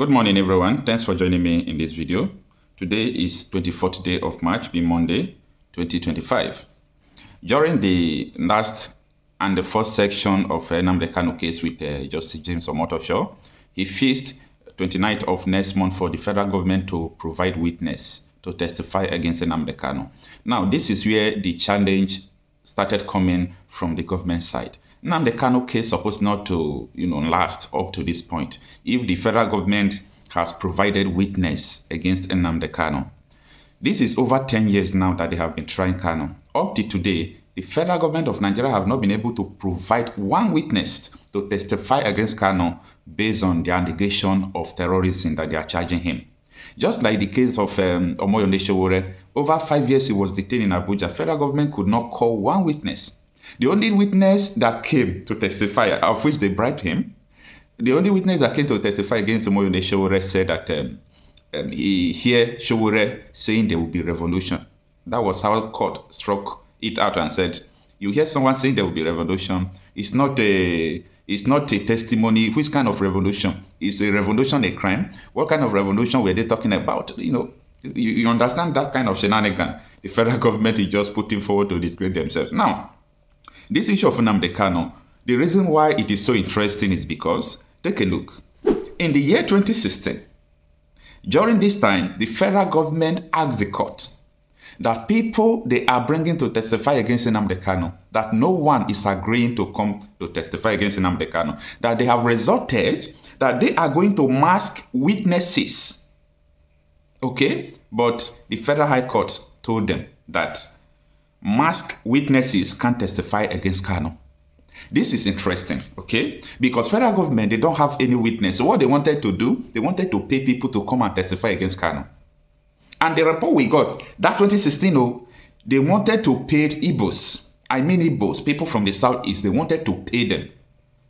Good morning, everyone. Thanks for joining me in this video. Today is 24th day of March, being Monday, 2025. During the last and the first section of Nnamdi Kanu case with Justice James Omotosho, he fixed 29th of next month for the federal government to provide witness to testify against Nnamdi Kanu. Now, this is where the challenge started coming from the government side. Nnamdi Kanu case supposed not to, last up to this point if the federal government has provided witness against Nnamdi Kanu. This is over 10 years now that they have been trying Kanu. Up to today, the federal government of Nigeria have not been able to provide one witness to testify against Kanu based on the allegation of terrorism that they are charging him. Just like the case of Omoyole Sowore, over 5 years he was detained in Abuja. Federal government could not call one witness. The only witness that came to testify, of which they bribed him, the only witness that came to testify against Omoyole Sowore said that he heard Sowore saying there will be revolution. That was how court struck it out and said, you hear someone saying there will be revolution, it's not a testimony. Which kind of revolution? Is a revolution a crime? What kind of revolution were they talking about? You understand that kind of shenanigan the federal government is just putting forward to disgrace themselves. Now, this issue of Nnamdi Kanu, the reason why it is so interesting is because, take a look. In the year 2016, during this time, the federal government asked the court that people they are bringing to testify against Nnamdi Kanu, that no one is agreeing to come to testify against Nnamdi Kanu, that they have resorted, that they are going to mask witnesses. Okay? But the Federal High Court told them that masked witnesses can't testify against Kanu. This is interesting, okay? Because federal government, they don't have any witness. So what they wanted to do, they wanted to pay people to come and testify against Kanu. And the report we got, that 2016, they wanted to pay Igbos, people from the southeast, they wanted to pay them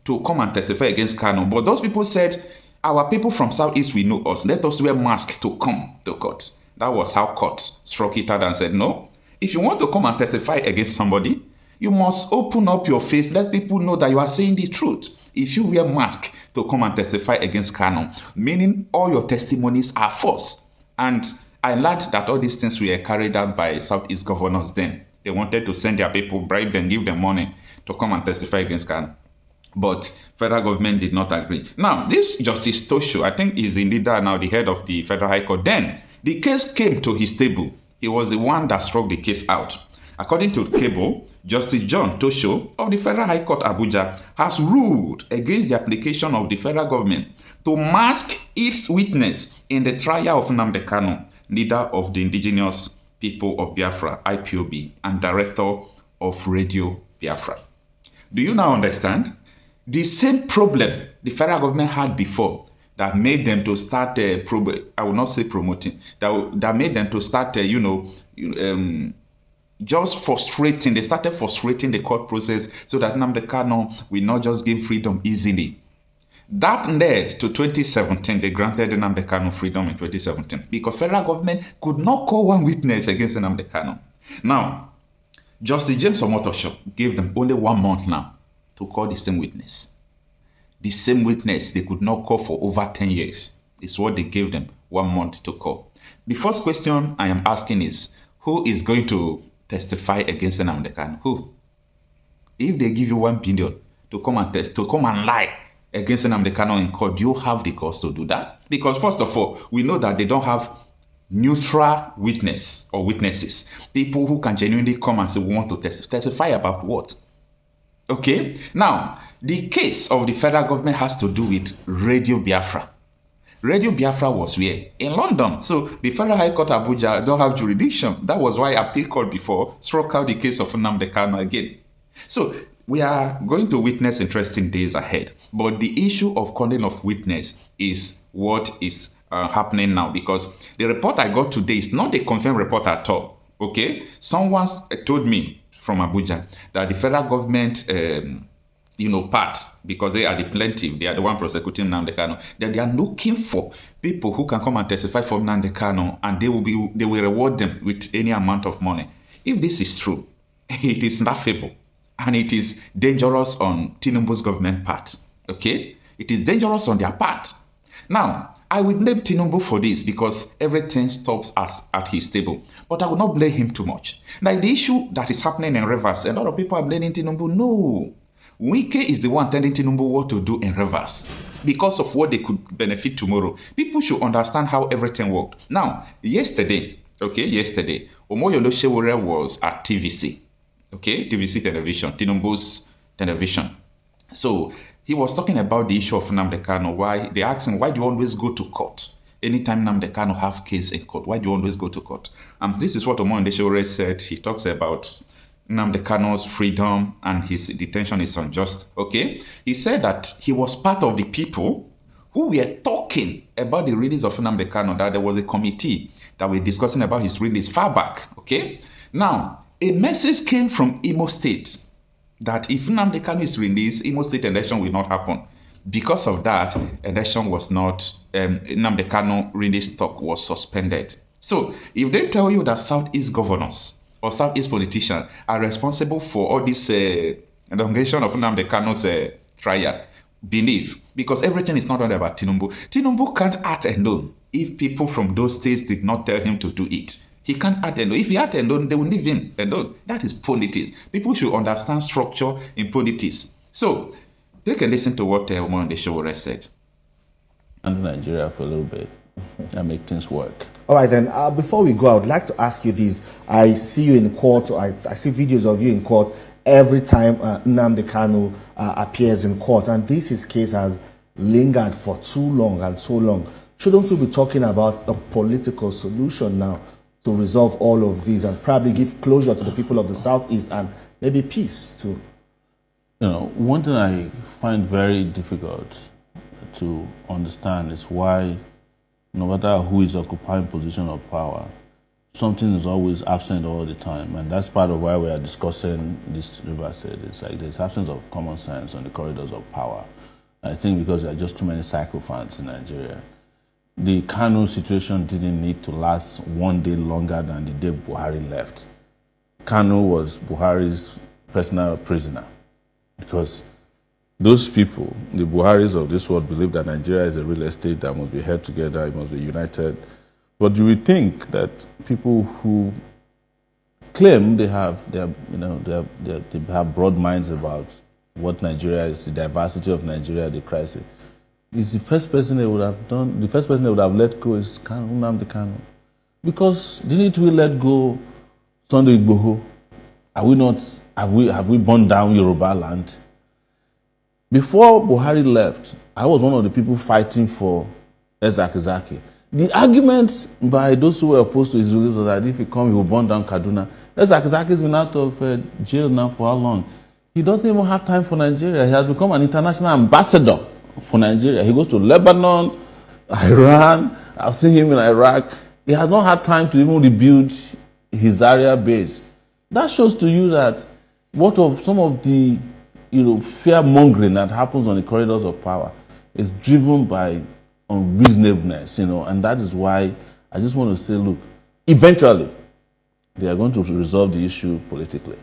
to come and testify against Kanu. But those people said, our people from southeast will know us. Let us wear masks to come to court. That was how court struck it out and said, no, if you want to come and testify against somebody, you must open up your face, let people know that you are saying the truth. If you wear mask to come and testify against Kanu, meaning all your testimonies are false. And I learned that all these things were carried out by Southeast governors then. They wanted to send their people, bribe them, give them money to come and testify against Kanu. But federal government did not agree. Now, this Justice Tosho, I think is the leader now, the head of the Federal High Court. Then, the case came to his table. He was the one that struck the case out. According to Cable, Justice John Tosho of the Federal High Court Abuja has ruled against the application of the federal government to mask its witness in the trial of Nnamdi Kanu, leader of the indigenous people of Biafra, ipob, and director of Radio Biafra. Do you now understand? The same problem the federal government had before that made them to start, I will not say promoting, that made them to start, just frustrating. They started frustrating the court process so that Nnamdi Kanu will not just gain freedom easily. That led to 2017. They granted Nnamdi Kanu freedom in 2017 because federal government could not call one witness against Nnamdi Kanu. Now, Justice James Omotosho gave them only 1 month now to call the same witness. The same witness they could not call for over 10 years is what they gave them 1 month to call. The first question I am asking is, who is going to testify against Nnamdi Kanu? Who? If they give you 1 billion to come and lie against Nnamdi Kanu in court, do you have the cause to do that? Because first of all, we know that they don't have neutral witness or witnesses, people who can genuinely come and say, we want to testify about what? Okay, now, the case of the federal government has to do with Radio Biafra. Radio Biafra was where? In London. So the Federal High Court Abuja don't have jurisdiction. That was why appeal court before struck out the case of Nnamdi Kanu again. So we are going to witness interesting days ahead. But the issue of calling of witness is what is happening now, because the report I got today is not a confirmed report at all. Okay? Someone told me from Abuja that the federal government part, because they are the plaintiff, they are the one prosecuting Nnamdi Kanu, that they are looking for people who can come and testify for Nnamdi Kanu, and they will reward them with any amount of money. If this is true, it is laughable, and it is dangerous on Tinubu's government part. Okay, it is dangerous on their part. Now, I will blame Tinubu for this because everything stops at his table. But I will not blame him too much. Like the issue that is happening in Rivers, a lot of people are blaming Tinubu. No. Wike is the one telling Tinubu what to do in Rivers because of what they could benefit tomorrow. People should understand how everything worked. Now, yesterday, Omoyolo Sowore was at TVC, TVC television, Tinubu's television. So he was talking about the issue of Nnamdi Kanu. Why they asked him, why do you always go to court? Anytime Nnamdi Kanu have case in court, why do you always go to court? This is what Omoyolo Sowore said. He talks about Nnamdi Kanu's freedom and his detention is unjust. He said that he was part of the people who were talking about the release of Nnamdi Kanu, that there was a committee that were discussing about his release far back. Now, a message came from Imo State that if Nnamdi Kanu is released, Imo State election will not happen. Because of that, election was not, Nnamdi Kanu release talk was suspended. So, if they tell you that Southeast governors or Southeast politicians are responsible for all this elongation of Nnamdi Kanu's trial, believe, because everything is not only about Tinubu. Tinubu can't act alone if people from those states did not tell him to do it. He can't act alone. If he act alone, they will leave him alone. That is politics. People should understand structure in politics. So, take a listen to what Omoyolo Sowore said. And Nigeria for a little bit and make things work. All right, then, before we go, I would like to ask you this. I see you in court. I see videos of you in court every time Nnamdi Kanu appears in court. And his case has lingered for too long and so long. Shouldn't we be talking about a political solution now to resolve all of these and probably give closure to the people of the Southeast and maybe peace too? You know, one thing I find very difficult to understand is why, no matter who is occupying position of power, something is always absent all the time. And that's part of why we are discussing this river state. It's like there's absence of common sense on the corridors of power. I think because there are just too many sycophants in Nigeria. The Kanu situation didn't need to last one day longer than the day Buhari left. Kanu was Buhari's personal prisoner because those people, the Buharis of this world, believe that Nigeria is a real estate that must be held together, it must be united. But you would think that people who claim they have broad minds about what Nigeria is, the diversity of Nigeria, the crisis, is the first person they would have done. The first person they would have let go is Nnamdi Kanu, because didn't we let go Sunday Igboho? Are we not? Have we burned down Yoruba land? Before Buhari left, I was one of the people fighting for Ezaki. The arguments by those who were opposed to his release was that if he comes, he will burn down Kaduna. Ezaki has been out of jail now for how long? He doesn't even have time for Nigeria. He has become an international ambassador for Nigeria. He goes to Lebanon, Iran. I've seen him in Iraq. He has not had time to even rebuild his area base. That shows to you that what of some of the fear mongering that happens on the corridors of power is driven by unreasonableness, and that is why I just want to say, look, eventually they are going to resolve the issue politically,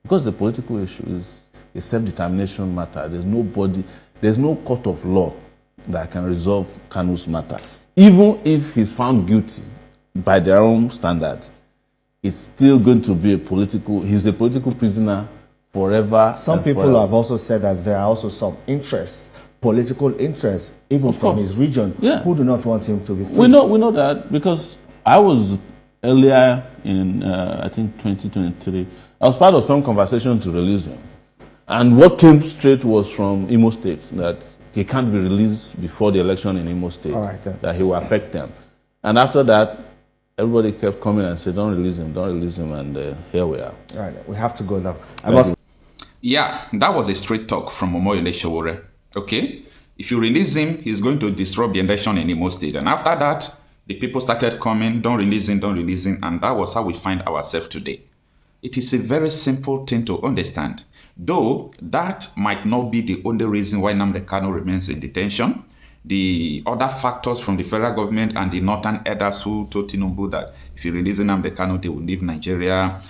because the political issue is a self-determination matter. There's no court of law that can resolve Kanu's matter. Even if he's found guilty by their own standards, it's still going to be he's a political prisoner forever. Some people have also said that there are also some interests, political interests, even from his region, who do not want him to be free. We know that because I was earlier in, I think, 2023, I was part of some conversation to release him. And what came straight was from Imo State, that he can't be released before the election in Imo State, that he will affect them. And after that, everybody kept coming and said, don't release him, and here we are. All right, we have to go now. Yeah, that was a straight talk from Omoyolo Sowore. If you release him, he's going to disrupt the election in Imo State. And after that, the people started coming, don't release him, and that was how we find ourselves today. It is a very simple thing to understand. Though that might not be the only reason why Nnamdi Kanu remains in detention. The other factors from the federal government and the northern elders who told Tinubu that if you release Nnamdi Kanu, they will leave Nigeria.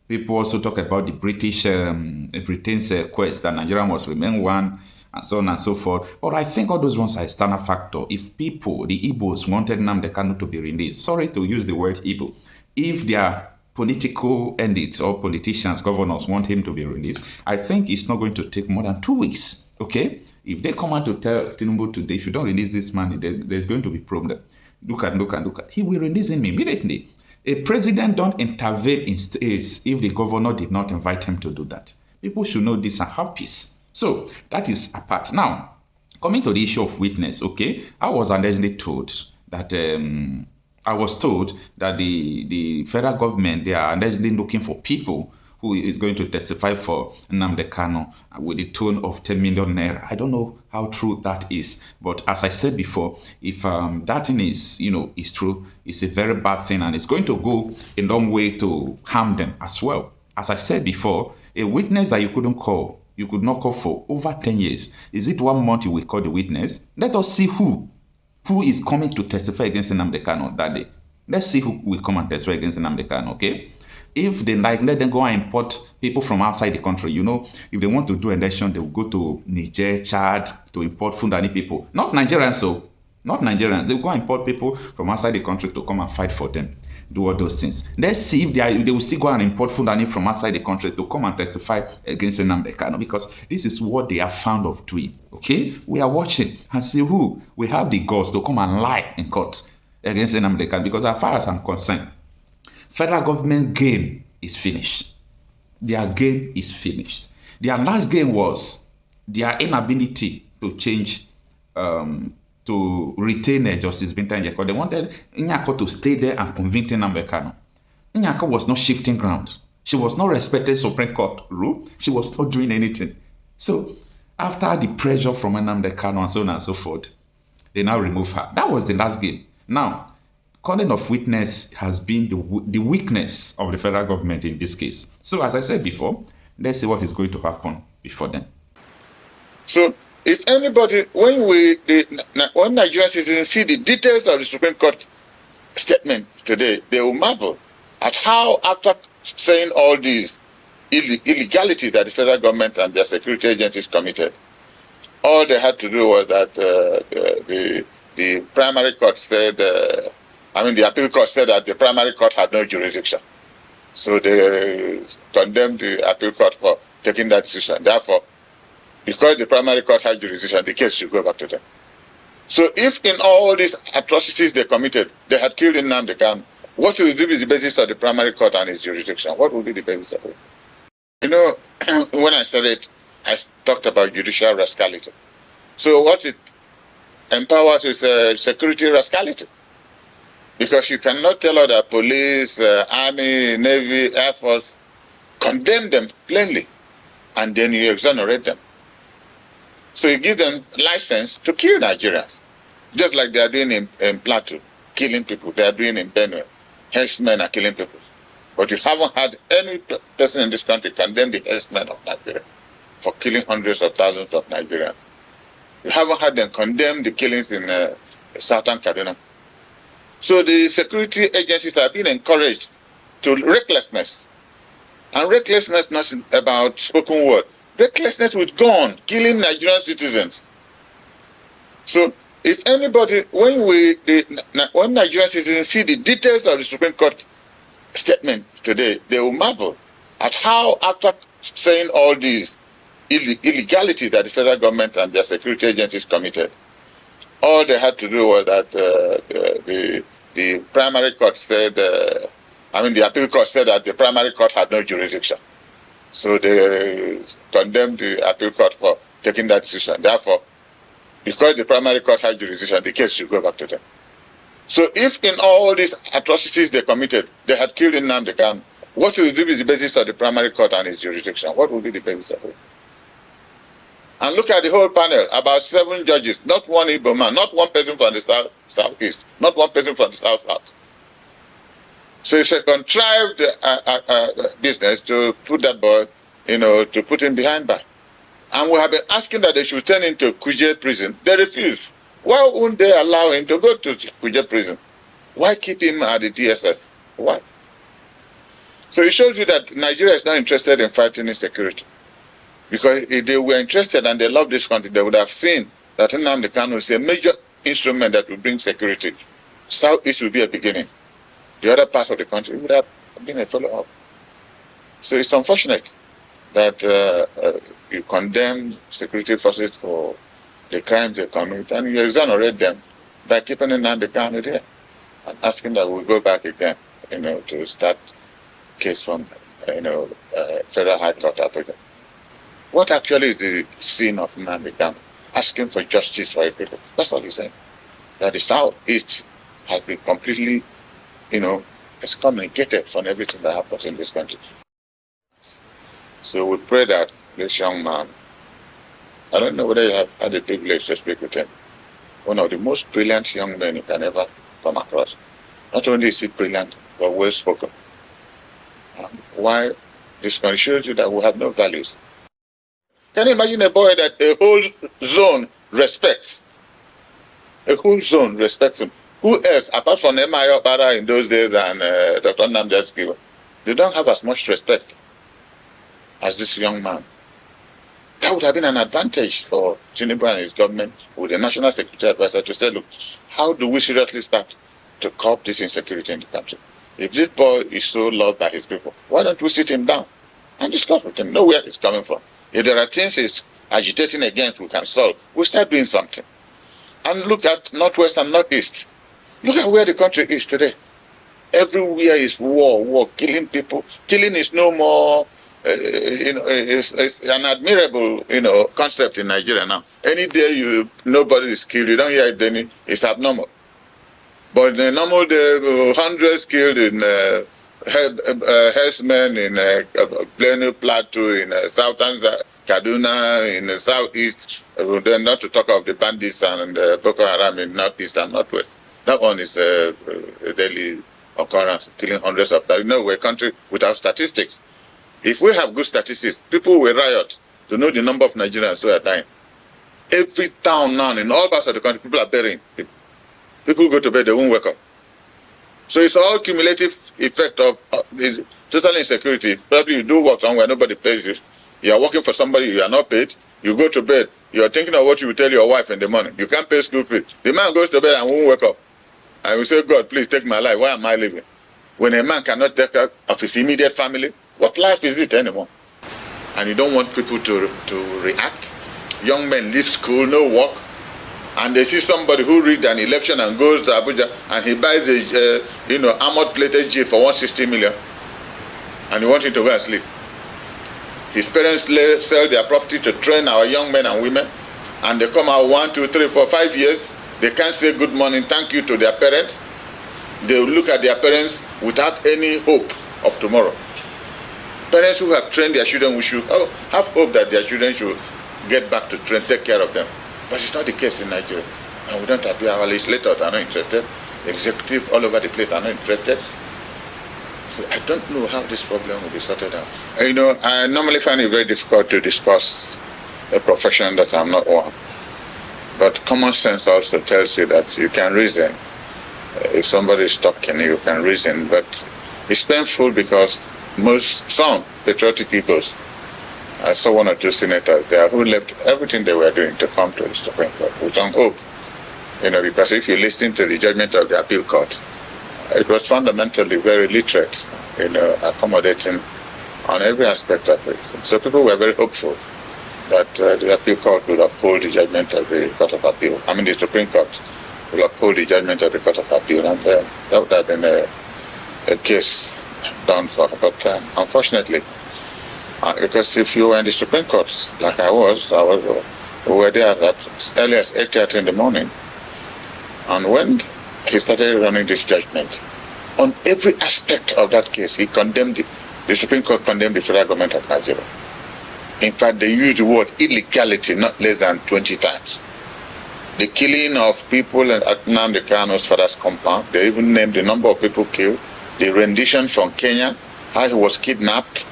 People also talk about the Britain's quest that Nigeria must remain one. and so on and so forth. But I think all those ones are external factor. If people, the Igbos, wanted Nnamdi Kanu to be released, sorry to use the word Igbo, if their political elites or politicians, governors want him to be released, I think it's not going to take more than 2 weeks. Okay? If they come out to tell Tinubu today, if you don't release this man, there's going to be problem. Look at. He will release him immediately. A president don't intervene in states if the governor did not invite him to do that. People should know this and have peace. So that is apart. Now, coming to the issue of witness, okay, I was allegedly told that the federal government, they are allegedly looking for people who is going to testify for Nnamdi Kanu with a tone of 10 million naira. I don't know how true that is, but as I said before, if that thing is, is true, it's a very bad thing, and it's going to go a long way to harm them as well. As I said before, a witness that you could not call for over 10 years. Is it 1 month you will call the witness? Let us see who is coming to testify against Nnamdi Kanu that day. Let's see who will come and testify against Nnamdi Kanu, okay? If they like, let them go and import people from outside the country. If they want to do election, they will go to Niger, Chad to import Fulani people. Not Nigerians, not Nigerians. They will go and import people from outside the country to come and fight for them. Do all those things. Let's see if they will still go and import Fulani from outside the country to come and testify against Nnamdi Kanu, because this is what they are found of doing. Okay? We are watching and see who will have the guts to come and lie in court against Nnamdi Kanu, because as far as I'm concerned, federal government game is finished. Their game is finished. Their last game was their inability to change, to retain Justice Binta Nyako. They wanted Nyako to stay there and convict Nnamdi Kanu. Nyako was not shifting ground. She was not respecting Supreme Court rule. She was not doing anything. So after the pressure from Nnamdi Kanu and so on and so forth, they now remove her. That was the last game. Now, calling of witness has been the weakness of the federal government in this case. So as I said before, let's see what is going to happen before then. So if anybody, when Nigerian citizens see the details of the Supreme Court statement today, they will marvel at how, after saying all these illegality that the federal government and their security agencies committed, all they had to do was that the primary court said, the appeal court said that the primary court had no jurisdiction. So they condemned the appeal court for taking that decision. Therefore, because the primary court had jurisdiction, the case should go back to them. So if in all these atrocities they committed, they had killed Nnamdi Kanu, what will be the basis of the primary court and its jurisdiction? What will be the basis of it? When I started, I talked about judicial rascality. So what it empowers is security rascality. Because you cannot tell other police, army, navy, air force, condemn them plainly, and then you exonerate them. So you give them license to kill Nigerians, just like they are doing in Plateau, killing people. They are doing in Benue. Herdsmen are killing people. But you haven't had any person in this country condemn the herdsmen of Nigeria for killing hundreds of thousands of Nigerians. You haven't had them condemn the killings in southern Kaduna. So the security agencies are being encouraged to recklessness. And recklessness not about spoken word. Recklessness with gun, killing Nigerian citizens. So if anybody, when Nigerian citizens see the details of the Supreme Court statement today, they will marvel at how, after saying all these illegality that the federal government and their security agencies committed, all they had to do was that the primary court said, the appeal court said that the primary court had no jurisdiction. So they condemned the appeal court for taking that decision. Therefore, because the primary court had jurisdiction, the case should go back to them. So if in all these atrocities they committed, they had killed Nnamdi Kanu, what will be the basis of the primary court and its jurisdiction? What will be the basis of it? And look at the whole panel, about 7 judges, not one Igbo man, not one person from the southeast, not one person from the south. So it's a contrived business to put that boy, to put him behind bar. And we have been asking that they should turn him to Kuje prison. They refuse. Why wouldn't they allow him to go to Kuje prison? Why keep him at the DSS? Why? So it shows you that Nigeria is not interested in fighting insecurity. Because if they were interested and they love this country, they would have seen that Nnamdi Kanu is a major instrument that will bring security. Southeast will be a beginning. The other parts of the country would have been a follow-up. So it's unfortunate that you condemn security forces for the crimes they commit, and you exonerate them by keeping Nnamdi Kanu there and asking that we go back again, to start case from, Federal High Court Africa. What actually is the sin of Nnamdi Kanu? Asking for justice for his people. That's all he's saying. That the Southeast has been completely, excommunicated from everything that happens in this country. So we pray that this young man, I don't know whether you have had the privilege to speak with him, one of the most brilliant young men you can ever come across. Not only is he brilliant, but well spoken. Why this country shows you that we have no values. Can you imagine a boy that a whole zone respects? A whole zone respects him. Who else, apart from M.I. Okpara in those days and Dr. Nnamdi Kanu, they don't have as much respect as this young man. That would have been an advantage for Tinubu and his government with the National Security Advisor to say, look, how do we seriously start to curb this insecurity in the country? If this boy is so loved by his people, why don't we sit him down and discuss with him, know where he's coming from? If there are things he's agitating against we can solve, we start doing something. And look at Northwest and Northeast. Look at where the country is today. Everywhere is war, killing people. Killing is no more, it's an admirable, concept in Nigeria now. Any day nobody is killed, you don't hear it, then it's abnormal. But in the normal day, hundreds killed in herdsmen in Plano Plateau, in southern Kaduna, in the southeast, then not to talk of the bandits and Boko Haram in northeast and northwest. That one is a daily occurrence, killing hundreds of them. We're a country without statistics. If we have good statistics, people will riot to know the number of Nigerians who are dying. Every town now, in all parts of the country, people are burying people. People go to bed, they won't wake up. So it's all cumulative effect of total insecurity. Probably you do work somewhere, nobody pays you. You are working for somebody, you are not paid. You go to bed, you are thinking of what you will tell your wife in the morning. You can't pay school fees. The man goes to bed and won't wake up. And will say, God, please take my life. Why am I living? When a man cannot take care of his immediate family, what life is it anymore? And you don't want people to react. Young men leave school, no work. And they see somebody who rigged an election and goes to Abuja and he buys a armored-plated jeep for 160 million, and you want him to go and sleep. His parents sell their property to train our young men and women, and they come out 1, 2, 3, 4, 5 years. They can't say good morning, thank you to their parents. They look at their parents without any hope of tomorrow. Parents who have trained their children, we should have hope that their children should get back to take care of them. But it's not the case in Nigeria. And we don't appear, our legislators are not interested. Executive all over the place are not interested. So I don't know how this problem will be sorted out. I normally find it very difficult to discuss a profession that I'm not one. But common sense also tells you that you can reason. If somebody is talking, you can reason. But it's painful because some patriotic Igbos, I saw 1 or 2 senators there who left everything they were doing to come to the Supreme Court with some hope. Because if you listen to the judgment of the appeal court, it was fundamentally very literate, accommodating on every aspect of it. So people were very hopeful that the appeal court will uphold the judgment of the Court of Appeal. The Supreme Court will uphold the judgment of the Court of Appeal, and that would have been a case done for. But unfortunately, because if you were in the Supreme Court, like I was, we were there as early as 8:30 in the morning. And when he started running this judgment, on every aspect of that case, he condemned it. The Supreme Court condemned the federal government of Nigeria. In fact, they used the word illegality not less than 20 times. The killing of people at Nnamdi Kanu's father's compound, they even named the number of people killed, the rendition from Kenya, how he was kidnapped.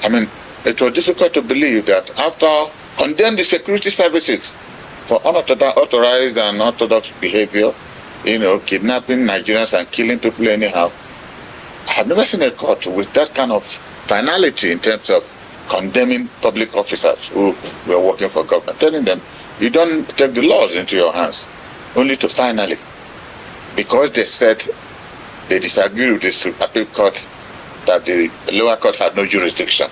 It was difficult to believe that after condemning the security services for unauthorized and unorthodox behavior, kidnapping Nigerians and killing people anyhow, I have never seen a court with that kind of finality in terms of condemning public officers who were working for government, telling them, you don't take the laws into your hands, only to finally, because they said they disagreed with the Supreme Court, that the lower court had no jurisdiction.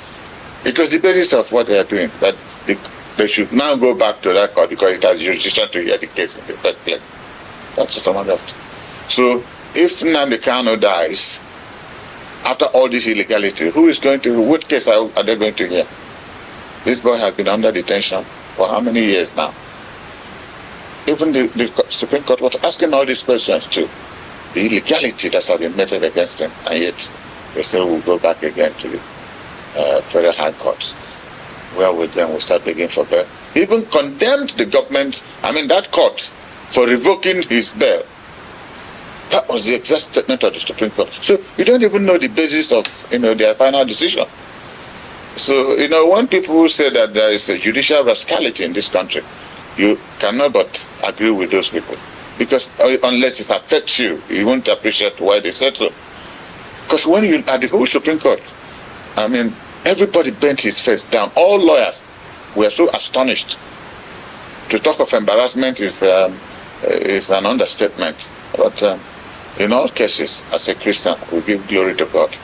It was the basis of what they are doing, that they should now go back to that court because it has jurisdiction to hear the case in the first place. That's some of it. So if Nnamdi Kanu dies, after all this illegality, what case are they going to hear? This boy has been under detention for how many years now? Even the Supreme Court was asking all these questions too. The illegality that has been meted against him, and yet they still will go back again to the federal high courts, where with them will start begging for bail. Even condemned the government, that court, for revoking his bail. That was the exact statement of the Supreme Court. So you don't even know the basis of their final decision. So when people say that there is a judicial rascality in this country, you cannot but agree with those people, because unless it affects you, you won't appreciate why they said so. Because when you at the whole Supreme Court, everybody bent his face down. All lawyers were so astonished. To talk of embarrassment is an understatement. But in all cases, as a Christian, we give glory to God.